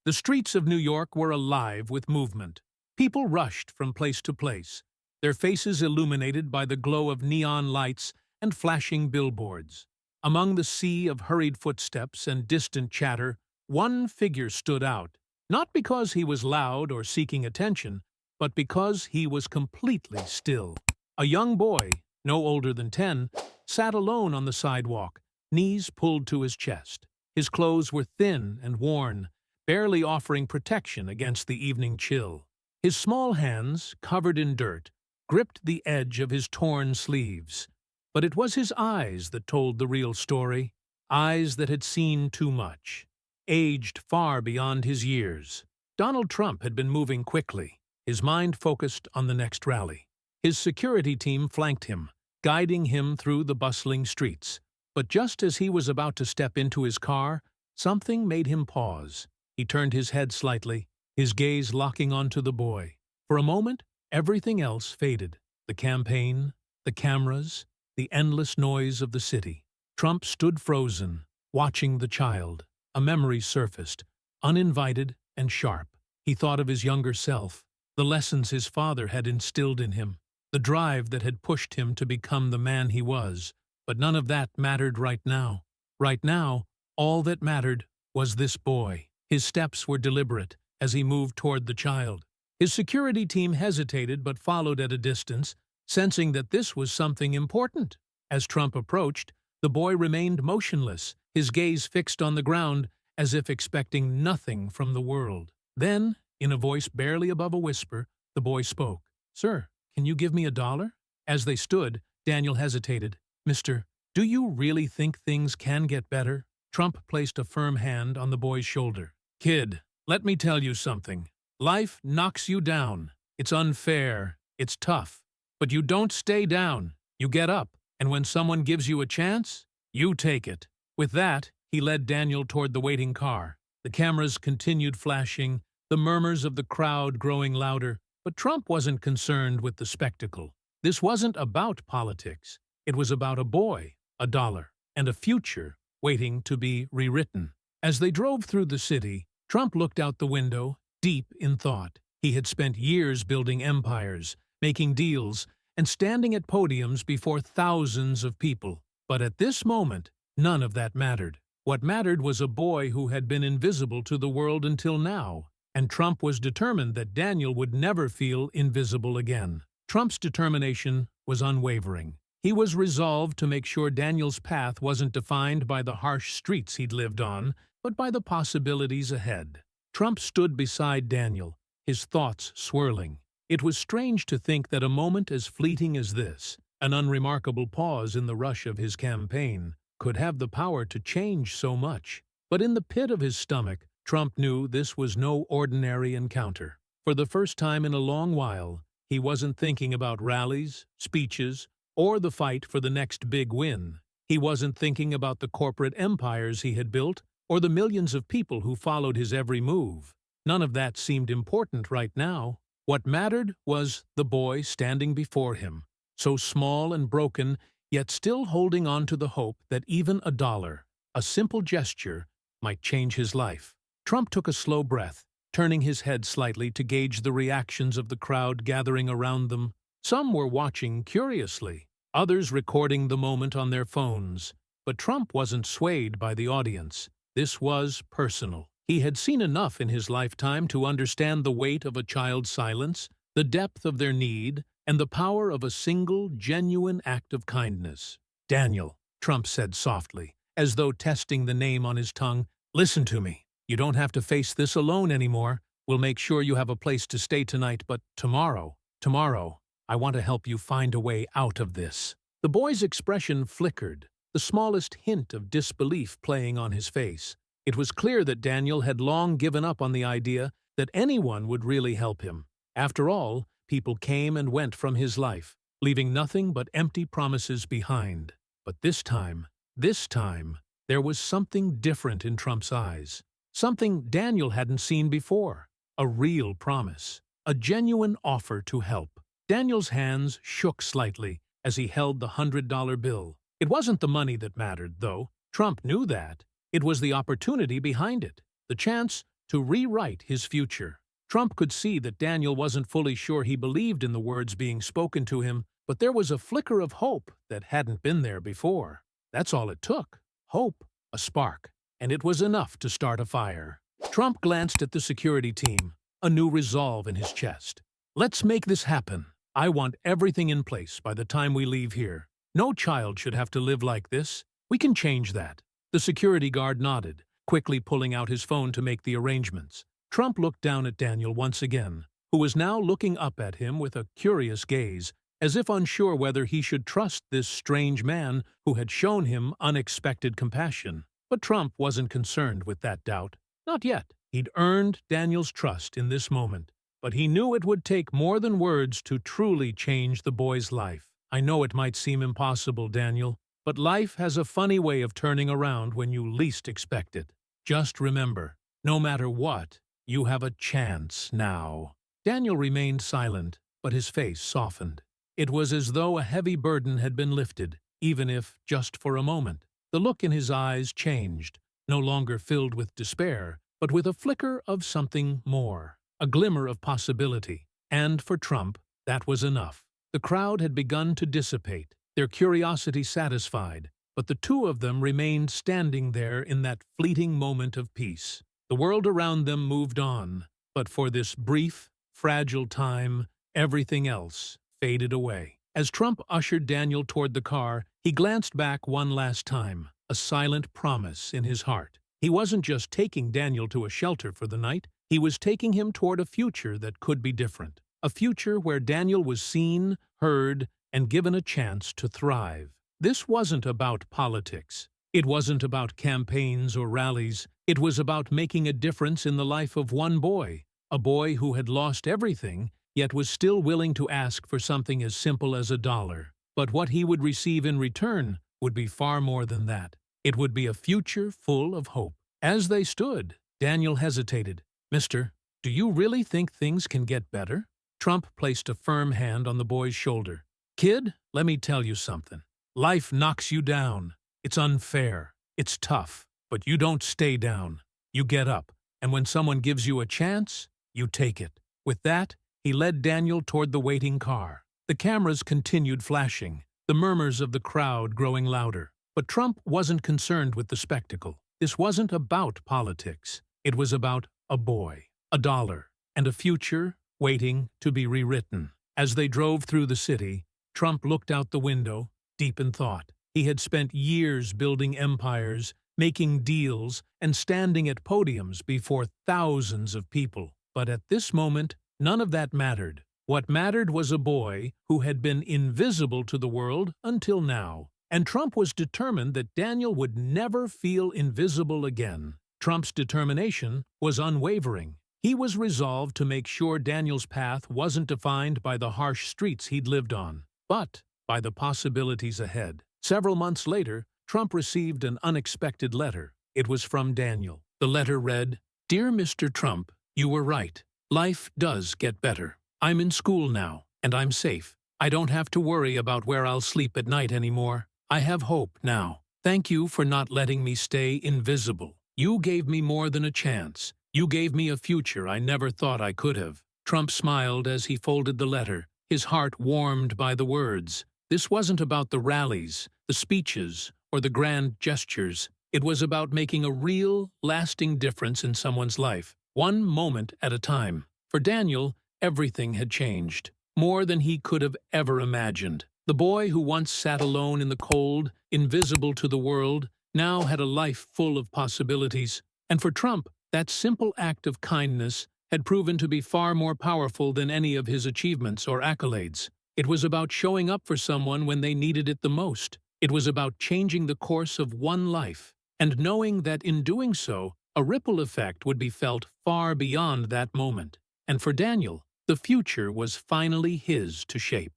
The streets of New York were alive with movement. People rushed from place to place, their faces illuminated by the glow of neon lights and flashing billboards. Among the sea of hurried footsteps and distant chatter, one figure stood out, not because he was loud or seeking attention, but because he was completely still. A young boy, no older than 10, sat alone on the sidewalk, knees pulled to his chest. His clothes were thin and worn, barely offering protection against the evening chill. His small hands, covered in dirt, gripped the edge of his torn sleeves. But it was his eyes that told the real story, eyes that had seen too much, aged far beyond his years. Donald Trump had been moving quickly, his mind focused on the next rally. His security team flanked him, guiding him through the bustling streets. But just as he was about to step into his car, something made him pause. He turned his head slightly, his gaze locking onto the boy. For a moment, everything else faded. The campaign, the cameras, the endless noise of the city. Trump stood frozen, watching the child. A memory surfaced, uninvited and sharp. He thought of his younger self, the lessons his father had instilled in him, the drive that had pushed him to become the man he was. But none of that mattered right now. Right now, all that mattered was this boy. His steps were deliberate as he moved toward the child. His security team hesitated but followed at a distance, sensing that this was something important. As Trump approached, the boy remained motionless, his gaze fixed on the ground, as if expecting nothing from the world. Then, in a voice barely above a whisper, the boy spoke. "Sir, can you give me $1?" As they stood, Daniel hesitated. "Mister, do you really think things can get better?" Trump placed a firm hand on the boy's shoulder. "Kid, let me tell you something. Life knocks you down. It's unfair. It's tough. But you don't stay down. You get up. And when someone gives you a chance, you take it." With that, he led Daniel toward the waiting car. The cameras continued flashing, the murmurs of the crowd growing louder. But Trump wasn't concerned with the spectacle. This wasn't about politics. It was about a boy, $1, and a future waiting to be rewritten. As they drove through the city, Trump looked out the window, deep in thought. He had spent years building empires, making deals, and standing at podiums before thousands of people. But at this moment, none of that mattered. What mattered was a boy who had been invisible to the world until now, and Trump was determined that Daniel would never feel invisible again. Trump's determination was unwavering. He was resolved to make sure Daniel's path wasn't defined by the harsh streets he'd lived on, but by the possibilities ahead. Trump stood beside Daniel, his thoughts swirling. It was strange to think that a moment as fleeting as this, an unremarkable pause in the rush of his campaign, could have the power to change so much. But in the pit of his stomach, Trump knew this was no ordinary encounter. For the first time in a long while, he wasn't thinking about rallies, speeches, or the fight for the next big win. He wasn't thinking about the corporate empires he had built, or the millions of people who followed his every move. None of that seemed important right now. What mattered was the boy standing before him, so small and broken, yet still holding on to the hope that even $1, a simple gesture, might change his life. Trump took a slow breath, turning his head slightly to gauge the reactions of the crowd gathering around them. Some were watching curiously, others recording the moment on their phones. But Trump wasn't swayed by the audience. This was personal. He had seen enough in his lifetime to understand the weight of a child's silence, the depth of their need, and the power of a single, genuine act of kindness. "Daniel," Trump said softly, as though testing the name on his tongue, "listen to me. You don't have to face this alone anymore. We'll make sure you have a place to stay tonight, but tomorrow, I want to help you find a way out of this." The boy's expression flickered, the smallest hint of disbelief playing on his face. It was clear that Daniel had long given up on the idea that anyone would really help him. After all, people came and went from his life, leaving nothing but empty promises behind. But this time, there was something different in Trump's eyes. Something Daniel hadn't seen before. A real promise. A genuine offer to help. Daniel's hands shook slightly as he held the $100 bill. It wasn't the money that mattered, though. Trump knew that. It was the opportunity behind it. The chance to rewrite his future. Trump could see that Daniel wasn't fully sure he believed in the words being spoken to him, but there was a flicker of hope that hadn't been there before. That's all it took. Hope, a spark, and it was enough to start a fire. Trump glanced at the security team, a new resolve in his chest. Let's make this happen. I want everything in place by the time we leave here. No child should have to live like this. We can change that. The security guard nodded, quickly pulling out his phone to make the arrangements. Trump looked down at Daniel once again, who was now looking up at him with a curious gaze, as if unsure whether he should trust this strange man who had shown him unexpected compassion. But Trump wasn't concerned with that doubt. Not yet. He'd earned Daniel's trust in this moment, but he knew it would take more than words to truly change the boy's life. I know it might seem impossible, Daniel, but life has a funny way of turning around when you least expect it. Just remember, no matter what, you have a chance now. Daniel remained silent, but his face softened. It was as though a heavy burden had been lifted, even if just for a moment. The look in his eyes changed, no longer filled with despair, but with a flicker of something more, a glimmer of possibility. And for Trump, that was enough. The crowd had begun to dissipate, their curiosity satisfied, but the two of them remained standing there in that fleeting moment of peace. The world around them moved on, but for this brief, fragile time, everything else faded away. As Trump ushered Daniel toward the car, he glanced back one last time, a silent promise in his heart. He wasn't just taking Daniel to a shelter for the night, he was taking him toward a future that could be different. A future where Daniel was seen, heard, and given a chance to thrive. This wasn't about politics. It wasn't about campaigns or rallies. It was about making a difference in the life of one boy, a boy who had lost everything, yet was still willing to ask for something as simple as $1. But what he would receive in return would be far more than that. It would be a future full of hope. As they stood, Daniel hesitated. "Mister, do you really think things can get better?" Trump placed a firm hand on the boy's shoulder. "Kid, let me tell you something. Life knocks you down. It's unfair. It's tough. But you don't stay down. You get up. And when someone gives you a chance, you take it." With that, he led Daniel toward the waiting car. The cameras continued flashing, the murmurs of the crowd growing louder. But Trump wasn't concerned with the spectacle. This wasn't about politics. It was about a boy, $1, and a future waiting to be rewritten. As they drove through the city, Trump looked out the window, deep in thought. He had spent years building empires, making deals, and standing at podiums before thousands of people. But at this moment, none of that mattered. What mattered was a boy who had been invisible to the world until now. And Trump was determined that Daniel would never feel invisible again. Trump's determination was unwavering. He was resolved to make sure Daniel's path wasn't defined by the harsh streets he'd lived on, but by the possibilities ahead. Several months later, Trump received an unexpected letter. It was from Daniel. The letter read, "Dear Mr. Trump, you were right. Life does get better. I'm in school now, and I'm safe. I don't have to worry about where I'll sleep at night anymore. I have hope now. Thank you for not letting me stay invisible. You gave me more than a chance. You gave me a future I never thought I could have." Trump smiled as he folded the letter, his heart warmed by the words. This wasn't about the rallies, the speeches, or the grand gestures. It was about making a real, lasting difference in someone's life, one moment at a time. For Daniel, everything had changed, more than he could have ever imagined. The boy who once sat alone in the cold, invisible to the world, now had a life full of possibilities. And for Trump, that simple act of kindness had proven to be far more powerful than any of his achievements or accolades. It was about showing up for someone when they needed it the most. It was about changing the course of one life, and knowing that in doing so, a ripple effect would be felt far beyond that moment. And for Daniel, the future was finally his to shape.